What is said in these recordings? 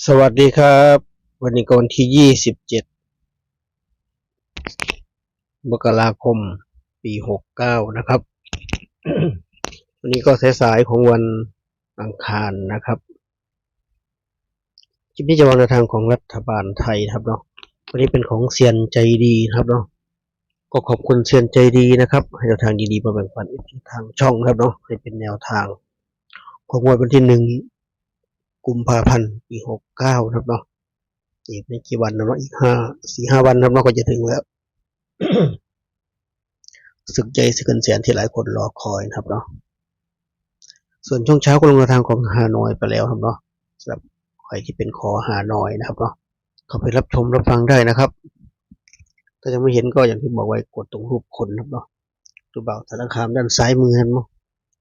สวัสดีครับวันนี้ก็วันที่27มกราคมปี69นะครับวันนี้ก็สายๆของวันอังคารนะครับคลิปนี้จะวางแนวทางของรัฐบาลไทยครับเนาะวันนี้เป็นของเซียนใจดีครับเนาะก็ขอบคุณเซียนใจดีนะครับให้แนวทางดีๆมาแบ่งปันทางช่องครับเนาะให้เป็นแนวทางของวันที่กุมภาพันธ์ปี69ครับเนาะอีกไม่กี่วันนะเนาะอีก4-5 วันครับเนาะก็จะถึงแล้ว ศึกใจศึกเงินแสนที่หลายคนรอคอยนะครับเนาะส่วนช่วงเช้าก็ลงแนวทางของฮานอยไปแล้วครับเนาะสำหรับใครที่เป็นคอฮานอยนะครับเนาะเข้าไปรับชมรับฟังได้นะครับถ้ายังไม่เห็นก็อย่างที่บอกไว้กดตรงรูปคนครับเนาะรูปเบาสารคามด้านซ้ายมือเนาะ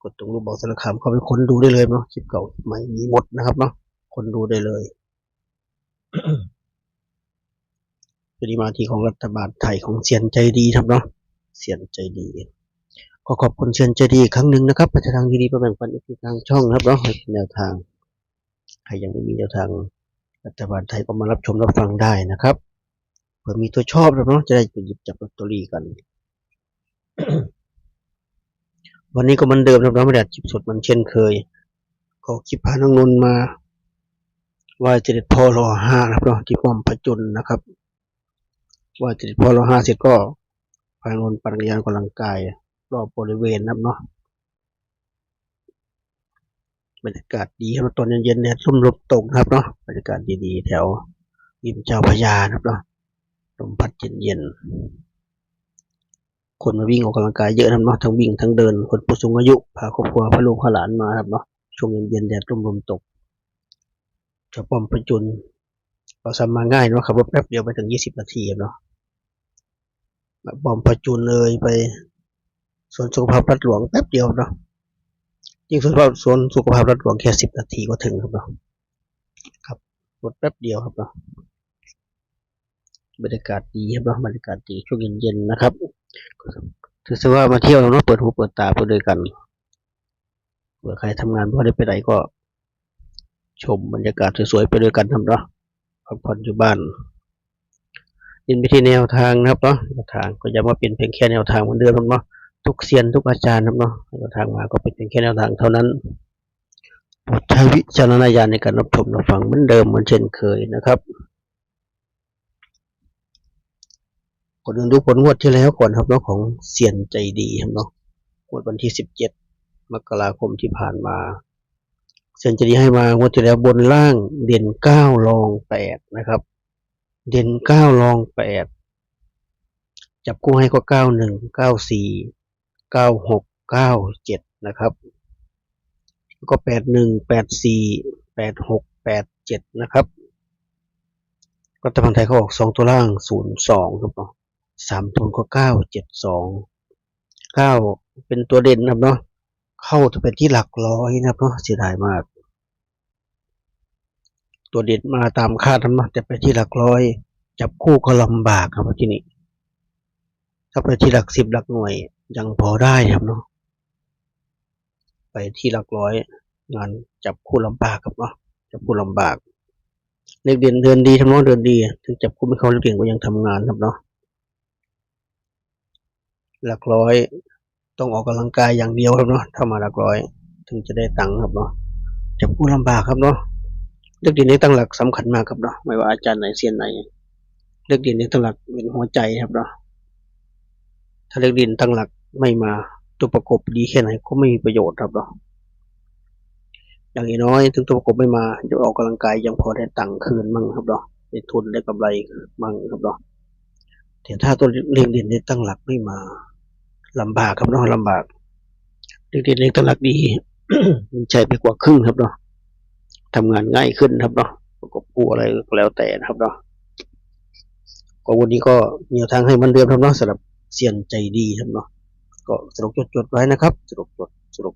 กดตรงรูปเบาสารคามเข้าไปค้นดูได้เลยเนาะคลิปเก่าใหม่มีหมดนะครับเนาะค้นดูได้เลยปริมาณที่ของรัฐบาลไทยของเซียนใจดีครับเนาะเซียนใจดีก็ขอบคุณเซียนใจดีอีกครั้งหนึ่งนะครับประทางดีๆมาแบ่งปันอีกทางช่องครับเนาะให้แนวทางใครยังไม่มีแนวทางรัฐบาลไทยก็มารับชมรับฟังได้นะครับเผื่อมีตัวชอบแล้วเนาะจะได้ไปหยิบจับลอตเตอรี่กัน วันนี้ก็เหมือนเดิมนะครับไม่ได้คลิปสดมันเช่นเคยก็คลิปพาน้องนนท์มาว่าจะเด็ดพอรอ5นะครับเนาะที่ป้อมพระจุลนะครับว่าจะเด็ดพอรอ5เสร็จก็พาน้องนนท์ปั่นจักรยานกำลังกายรอบบริเวณนะครับเนาะบรรยากาศดีครับตอนเย็นๆเนี่ยร่มลมตกนะครับเนาะบรรยากาศดีๆแถวริมเจ้าพระยานะครับเนาะลมพัดเย็นๆคนมาวิ่งออกกำลังกายเยอะนะครับเนาะทั้งวิ่งทั้งเดินคนผู้สูงอายุพาครอบครัวพาลูกพาหลานมาครับเนาะช่วงเย็นๆแดดร่มลมตกจะป้อมพระจุลเราสามารถง่ายเนาะขับรถแป๊บเดียวไปถึง20 นาทีเนาะป้อมพระจุลเลยไปสวนสุขภาพรัฐหลวงแป๊บเดียวเนาะยิ่งสวนสุขภาพรัฐหลวงแค่10 นาทีก็ถึงครับเนาะครับรถแป๊บเดียวครับเนาะบรรยากาศดีครับเนาะบรรยากาศดีช่วงเย็นๆนะครับถือว่ามาเที่ยวเนาะเปิดหูเปิดตาไปด้วยกันเผื่อใครทำงานไม่ได้ไปไหนก็ชมบรรยากาศสวยๆไปด้วยกันครับเนาะพักผ่อนอยู่บ้านยินไปที่แนวทางนะครับเนาะแนวทางก็ย้ำว่าเป็นเพียงแค่แนวทางเหมือนเดิมเนาะทุกเซียนทุกอาจารย์ครับเนาะแนวทางมาก็เป็นเพียงแค่แนวทางเท่านั้นโปรดใช้วิจารณญาณในการรับชมรับฟังเหมือนเดิมเหมือนเช่นเคยนะครับก่อนอื่นดูผลงวดที่แล้วก่อนครับเนาะของเซียนใจดีครับเนาะงวดวันที่17มกราคมที่ผ่านมาเซียนใจดีให้มางวดที่แล้วบนล่างเด่น9รอง8นะครับเด่น9รอง8จับคู่ให้ก็91 94 96 97นะครับก็81 84 86 87นะครับรัฐบาลไทยเขาออก2ตัวล่าง02ครับเนาะ3ตัวก็972 9เป็นตัวเด่นนะครับเนาะเข้าจะเป็นที่หลักร้อยนะครับเนาะเสียดายมากตัวเด่นมาตามคาดนะแต่ไปที่หลักร้อยจับคู่ก็ลำบากครับที่นี่ถ้าไปที่หลัก10หลักหน่วยยังพอได้ครับเนาะไปที่หลักร้อยงานจับคู่ลำบากครับเนาะจับคู่ลำบากเล็กเด่นเดินดีทำน้องเดินดีถึงจับคู่ไม่เข้าเล็กเด่นก็ยังทำงานครับเนาะหลักร้อยต้องออกกำลังกายอย่างเดียวครับเนาะถ้ามาหลักร้อยถึงจะได้ตังค์ครับเนาะจับคู่ลำบากครับเนาะเลือกเด่นในตั้งหลักสำคัญมากครับเนาะไม่ว่าอาจารย์ไหนเซียนไหนเลือกเด่นในตั้งหลักเป็นหัวใจครับเนาะถ้าเลือกเด่นตั้งหลักไม่มาตัวประกบดีแค่ไหนก็ไม่มีประโยชน์ครับเนาะอย่างน้อยถึงตัวประกบไม่มาจะออกกำลังกายยังพอได้ตังค์คืนมั่งครับเนาะได้ทุนได้กำไรมั่งครับเนาะแต่ถ้าตัวเลือกเด่นในตั้งหลักไม่มาลำบากครับเนาะลำบากเลือกเด่นในตั้งหลักดี มันใช้ไปกว่าครึ่งครับเนาะทำงานง่ายขึ้นครับเนาะประกบคู่อะไรก็แล้วแต่นะครับเนาะก็วันนี้ก็มีทางให้มันเดิมครับเนาะสำหรับเซียนใจดีครับเนาะก็สรุปจดไว้นะครับสรุป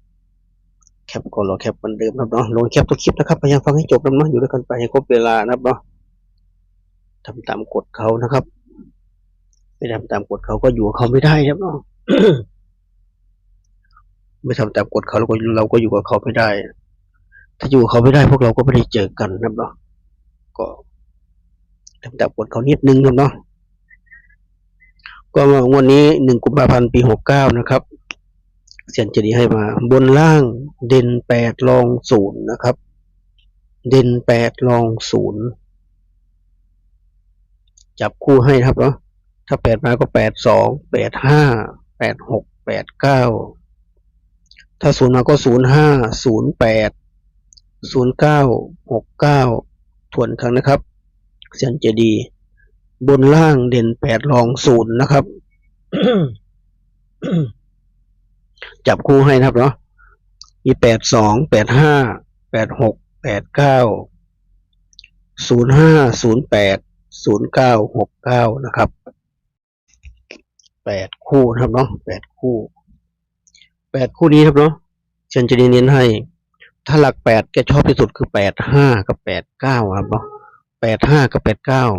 แคปก็รอแคปมันเดิมครับเนาะลงแคปตัวคลิปนะครับพยายามฟังให้จบนะเนาะอยู่ด้วยกันไปให้ครบเวลานะครับเนาะทำตามกฎเขานะครับไม่ทำตามกฎเขาก็อยู่กับเขาไม่ได้ครับเนาะ ไม่ทำตามกฎเขาเราก็อยู่กับเขาไม่ได้ถ้าอยู่กับเขาไม่ได้พวกเราก็ไม่ได้เจอกันนะครับเนาะ ก็ดับปวดเขานิดนึงครับเนาะก็วันนี้1 กุมภาพันธ์ ปี 69นะครับเซียนเจดีให้มาบนล่างเด่น8รอง0นะครับเด่น8รอง0จับคู่ให้ครับเนาะถ้า8มาก็82 85 86 89ถ้า0มาก็05 08 09 69ทวนครั้งนะครับเซียนเจดีบนล่างเด่น8รอง0นะครับ จับคู่ให้นะครับเนาะมี82 85 86 89 05 08 09 69นะครับ8คู่นะครับเนาะ8คู่นี้ครับเนาะเซียนเจดีเน้นให้ถ้าหลัก8แกชอบที่สุดคือ85กับ89ครับเนาะ85กับ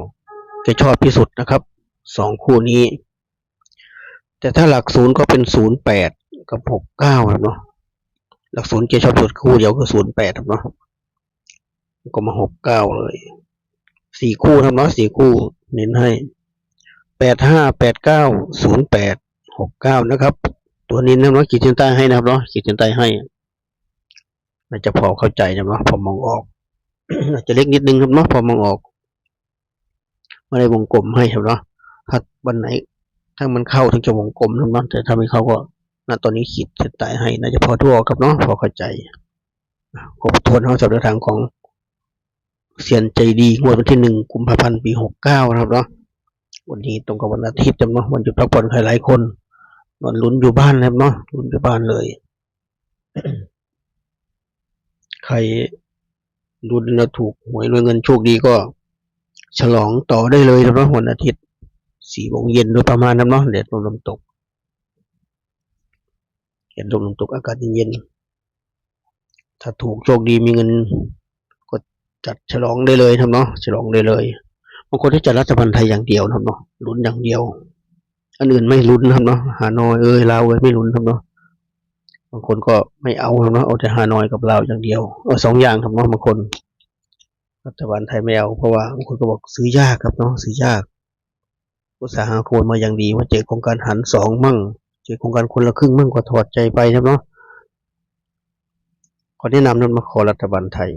89แกชอบที่สุดนะครับ2คู่นี้แต่ถ้าหลัก0ก็เป็น08กับ69ครับเนาะหลัก0แกชอบสุดคู่เดียวคือ08ครับเนาะก็มา69เลย4คู่ครับเนาะ4คู่เน้นให้85 89 08 69นะครับตัวนี้นะเนาะขีดเส้นใต้ให้นะครับเนาะขีดเส้นใต้ให้น่าจะพอเข้าใจนะเนาะพอมองออก อาจจะเล็กนิดนึงครับเนาะพอมองออกไม่ได้วงกลมให้ครับเนาะถ้าวันไหนถ้ามันเข้าถึงจะวงกลมครับเนาะแต่ถ้าไม่เข้าก็ตอนนี้ขีดเส้นใต้ให้น่าจะพอทั่วครับเนาะพอเข้าใจขอบทวนเขาสำหรับทางของเซียนใจดีงวดวันที่1 กุมภาพันธ์ ปี 69นะครับเนาะวันนี้ตรงกับวันอาทิตย์จำเนาะวันหยุดพักผ่อนใครหลายคนนอนลุ้นอยู่บ้านนะครับเนาะลุ้นอยู่บ้านเลย ใครลุ้นแล้วถูกหวยรวยเงินโชคดีก็ฉลองต่อได้เลยนะครับวันอาทิตย์4 โมงเย็นโดยประมาณนั้นเนาะแดดลมตกแดดลมตกอากาศเย็นๆถ้าถูกโชคดีมีเงินก็จัดฉลองได้เลยครับเนาะฉลองได้เลยบางคนที่จัดรัฐบาลไทยอย่างเดียวนะครับเนาะลุ้นอย่างเดียวอันอื่นไม่ลุ้นครับเนาะฮานอยลาวไม่ลุ้นครับเนาะบางคนก็ไม่เอาครับเนาะเอาแต่ฮานอยกับลาวอย่างเดียวเอา2อย่างครับเนาะบางคนรัฐบาลไทยไม่เอาเพราะว่าบางคนก็บอกซื้อยากครับเนาะซื้อยากอุตสาหะควรมาอย่างดีว่าเจอโครงการหัน2มั่งเจอโครงการคนละครึ่งมั่งก็ถอดใจไปครับเนาะขอแนะนำนั้นมาขอรัฐบาลไทย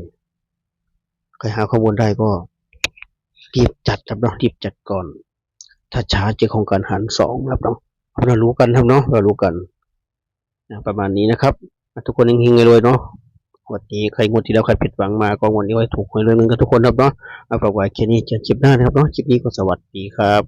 ใครหาข้อมูลได้ก็รีบจัดครับเนาะรีบจัดก่อนถ้าช้าเจอโครงการหัน2ครับเนาะเรารู้กันครับเนาะเรารู้กันประมาณนี้นะครับทุกคนเฮงๆรวยๆเนาะวันนี้ใครงวดที่แล้วใครผิดหวังมาก็วันนี้ไว้ถูกหวยรวยเงินกันทุกคนครับเนาะเอาฝากไว้แค่นี้เจอคลิปหน้านะครับเนาะคลิปนี้ก็สวัสดีครับ